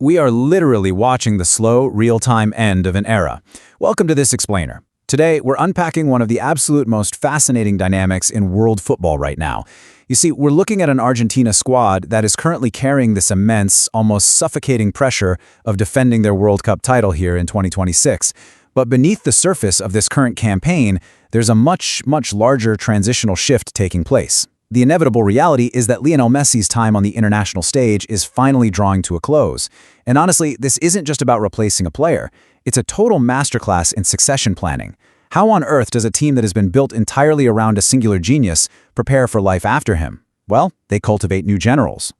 We are literally watching the slow, real-time end of an era. Welcome to This Explainer. Today, we're unpacking one of the absolute most fascinating dynamics in world football right now. You see, we're looking at an Argentina squad that is currently carrying this immense, almost suffocating pressure of defending their World Cup title here in 2026. But beneath the surface of this current campaign, there's a much larger transitional shift taking place. The inevitable reality is that Lionel Messi's time on the international stage is finally drawing to a close. And honestly, this isn't just about replacing a player. It's a total masterclass in succession planning. How on earth does a team that has been built entirely around a singular genius prepare for life after him? Well, they cultivate new generals.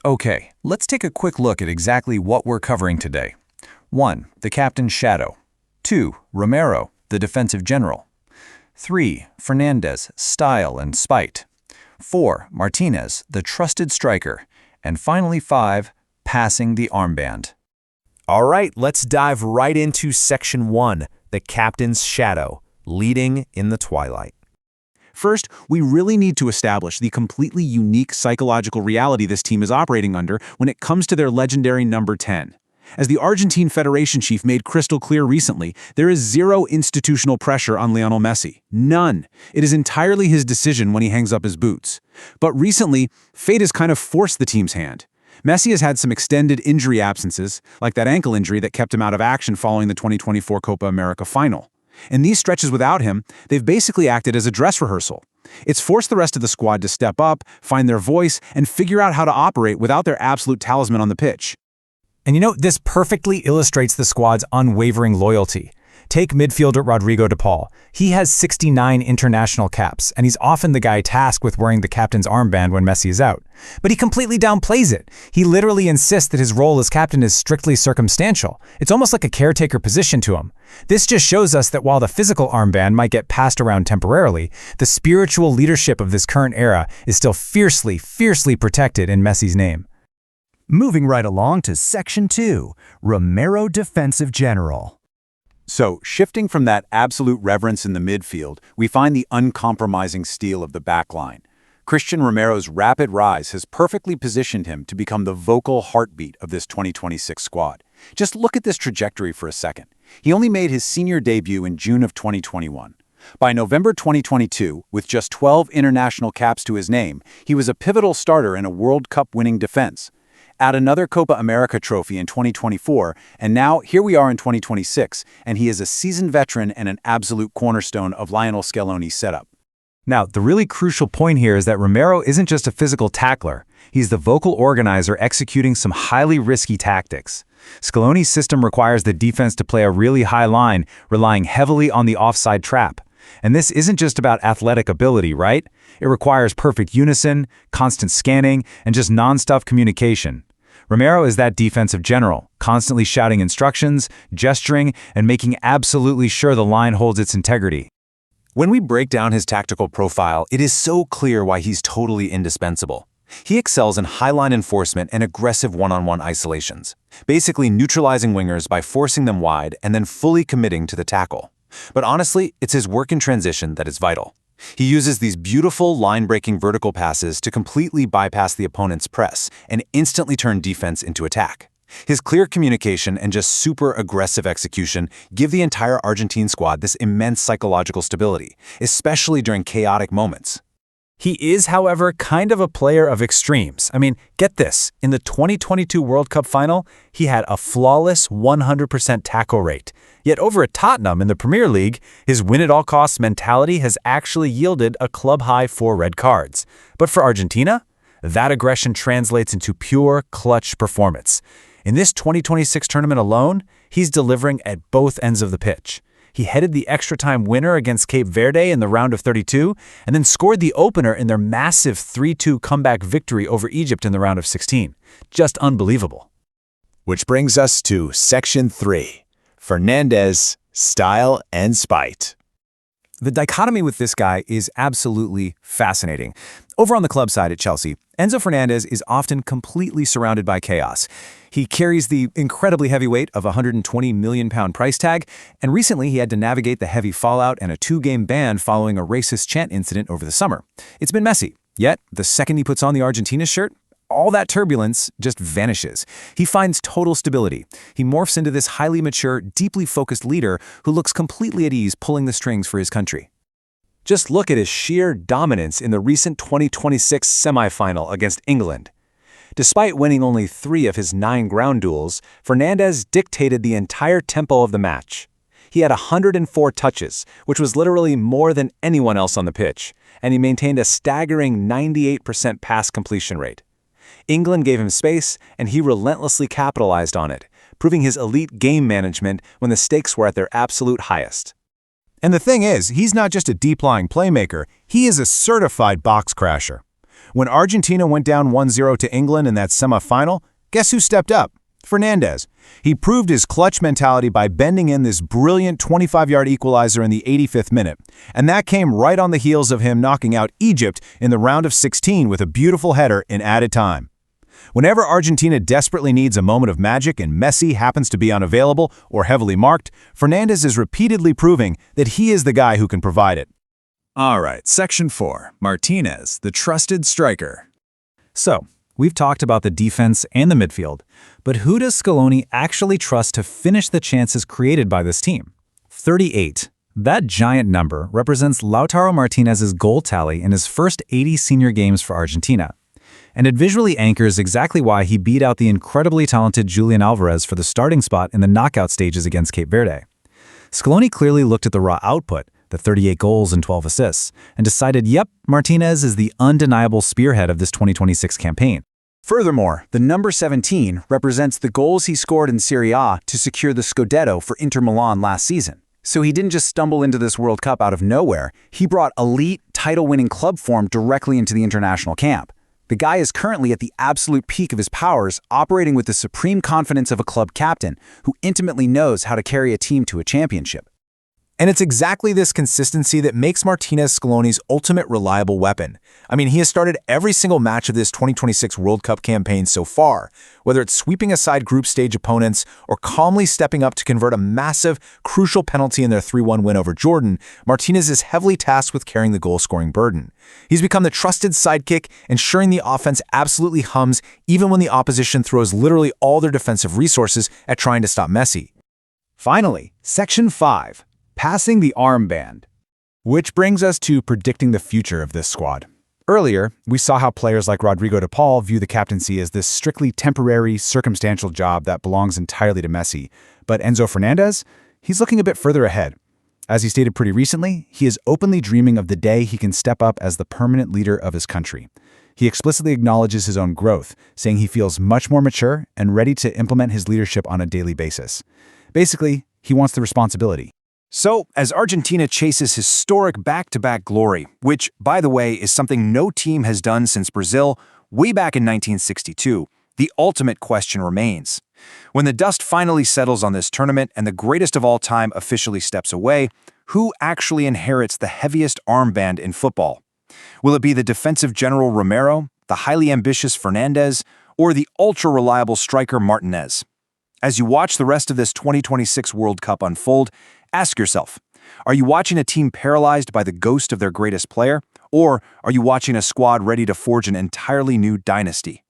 Okay, let's take a quick look at exactly what we're covering today. 1. The captain's shadow. 2. Romero, the defensive general. 3. Fernandez, style and spite. 4. Martinez, the trusted striker. And finally 5. Passing the armband. All right, let's dive right into Section 1, the captain's shadow, leading in the twilight. First, we really need to establish the completely unique psychological reality this team is operating under when it comes to their legendary number 10. As the Argentine Federation chief made crystal clear recently, there is zero institutional pressure on Lionel Messi. None. It is entirely his decision when he hangs up his boots. But recently, fate has kind of forced the team's hand. Messi has had some extended injury absences, like that ankle injury that kept him out of action following the 2024 Copa America final. In these stretches without him, they've basically acted as a dress rehearsal. It's forced the rest of the squad to step up, find their voice, and figure out how to operate without their absolute talisman on the pitch. And this perfectly illustrates the squad's unwavering loyalty. Take midfielder Rodrigo de Paul. He has 69 international caps, and he's often the guy tasked with wearing the captain's armband when Messi is out. But he completely downplays it. He literally insists that his role as captain is strictly circumstantial. It's almost like a caretaker position to him. This just shows us that while the physical armband might get passed around temporarily, the spiritual leadership of this current era is still fiercely protected in Messi's name. Moving right along to Section 2, Romero Defensive General. So, shifting from that absolute reverence in the midfield, we find the uncompromising steel of the backline. Christian Romero's rapid rise has perfectly positioned him to become the vocal heartbeat of this 2026 squad. Just look at this trajectory for a second. He only made his senior debut in June of 2021. By November 2022, with just 12 international caps to his name, he was a pivotal starter in a World Cup winning defense. Add another Copa America trophy in 2024, and now here we are in 2026, and he is a seasoned veteran and an absolute cornerstone of Lionel Scaloni's setup. Now, the really crucial point here is that Romero isn't just a physical tackler. He's the vocal organizer executing some highly risky tactics. Scaloni's system requires the defense to play a really high line, relying heavily on the offside trap. And this isn't just about athletic ability, right? It requires perfect unison, constant scanning, and just non-stop communication. Romero is that defensive general, constantly shouting instructions, gesturing, and making absolutely sure the line holds its integrity. When we break down his tactical profile, it is so clear why he's totally indispensable. He excels in high-line enforcement and aggressive one-on-one isolations, basically neutralizing wingers by forcing them wide and then fully committing to the tackle. But honestly, it's his work in transition that is vital. He uses these beautiful line-breaking vertical passes to completely bypass the opponent's press and instantly turn defense into attack. His clear communication and just super aggressive execution give the entire Argentine squad this immense psychological stability, especially during chaotic moments. He is, however, kind of a player of extremes. Get this. In the 2022 World Cup final, he had a flawless 100% tackle rate. Yet over at Tottenham in the Premier League, his win-at-all-costs mentality has actually yielded a club-high 4 red cards. But for Argentina, that aggression translates into pure clutch performance. In this 2026 tournament alone, he's delivering at both ends of the pitch. He headed the extra-time winner against Cape Verde in the round of 32, and then scored the opener in their massive 3-2 comeback victory over Egypt in the round of 16. Just unbelievable. Which brings us to Section 3, Fernandez, style and spite. The dichotomy with this guy is absolutely fascinating. Over on the club side at Chelsea, Enzo Fernandez is often completely surrounded by chaos. He carries the incredibly heavy weight of a £120 million price tag, and recently he had to navigate the heavy fallout and a 2-game ban following a racist chant incident over the summer. It's been messy, yet the second he puts on the Argentina shirt, all that turbulence just vanishes. He finds total stability. He morphs into this highly mature, deeply focused leader who looks completely at ease pulling the strings for his country. Just look at his sheer dominance in the recent 2026 semifinal against England. Despite winning only 3 of his 9 ground duels, Fernandes dictated the entire tempo of the match. He had 104 touches, which was literally more than anyone else on the pitch, and he maintained a staggering 98% pass completion rate. England gave him space, and he relentlessly capitalized on it, proving his elite game management when the stakes were at their absolute highest. And the thing is, he's not just a deep-lying playmaker, he is a certified box crasher. When Argentina went down 1-0 to England in that semi-final, guess who stepped up? Fernandes. He proved his clutch mentality by bending in this brilliant 25-yard equalizer in the 85th minute, and that came right on the heels of him knocking out Egypt in the round of 16 with a beautiful header in added time. Whenever Argentina desperately needs a moment of magic and Messi happens to be unavailable or heavily marked, Fernandes is repeatedly proving that he is the guy who can provide it. All right, Section 4, Martinez, the trusted striker. So, we've talked about the defense and the midfield, but who does Scaloni actually trust to finish the chances created by this team? 38. That giant number represents Lautaro Martinez's goal tally in his first 80 senior games for Argentina. And it visually anchors exactly why he beat out the incredibly talented Julian Alvarez for the starting spot in the knockout stages against Cape Verde. Scaloni clearly looked at the raw output, the 38 goals and 12 assists, and decided, yep, Martinez is the undeniable spearhead of this 2026 campaign. Furthermore, the number 17 represents the goals he scored in Serie A to secure the Scudetto for Inter Milan last season. So he didn't just stumble into this World Cup out of nowhere, he brought elite, title-winning club form directly into the international camp. The guy is currently at the absolute peak of his powers, operating with the supreme confidence of a club captain who intimately knows how to carry a team to a championship. And it's exactly this consistency that makes Martinez Scaloni's ultimate reliable weapon. I mean, he has started every single match of this 2026 World Cup campaign so far, whether it's sweeping aside group stage opponents or calmly stepping up to convert a massive, crucial penalty in their 3-1 win over Jordan. Martinez is heavily tasked with carrying the goal-scoring burden. He's become the trusted sidekick, ensuring the offense absolutely hums even when the opposition throws literally all their defensive resources at trying to stop Messi. Finally, Section 5. Passing the armband. Which brings us to predicting the future of this squad. Earlier, we saw how players like Rodrigo de Paul view the captaincy as this strictly temporary, circumstantial job that belongs entirely to Messi. But Enzo Fernandez? He's looking a bit further ahead. As he stated pretty recently, he is openly dreaming of the day he can step up as the permanent leader of his country. He explicitly acknowledges his own growth, saying he feels much more mature and ready to implement his leadership on a daily basis. Basically, he wants the responsibility. So, as Argentina chases historic back-to-back glory, which, by the way, is something no team has done since Brazil way back in 1962, the ultimate question remains. When the dust finally settles on this tournament and the greatest of all time officially steps away, who actually inherits the heaviest armband in football? Will it be the defensive general Romero, the highly ambitious Fernandes, or the ultra-reliable striker Martinez? As you watch the rest of this 2026 World Cup unfold, ask yourself, are you watching a team paralyzed by the ghost of their greatest player, or are you watching a squad ready to forge an entirely new dynasty?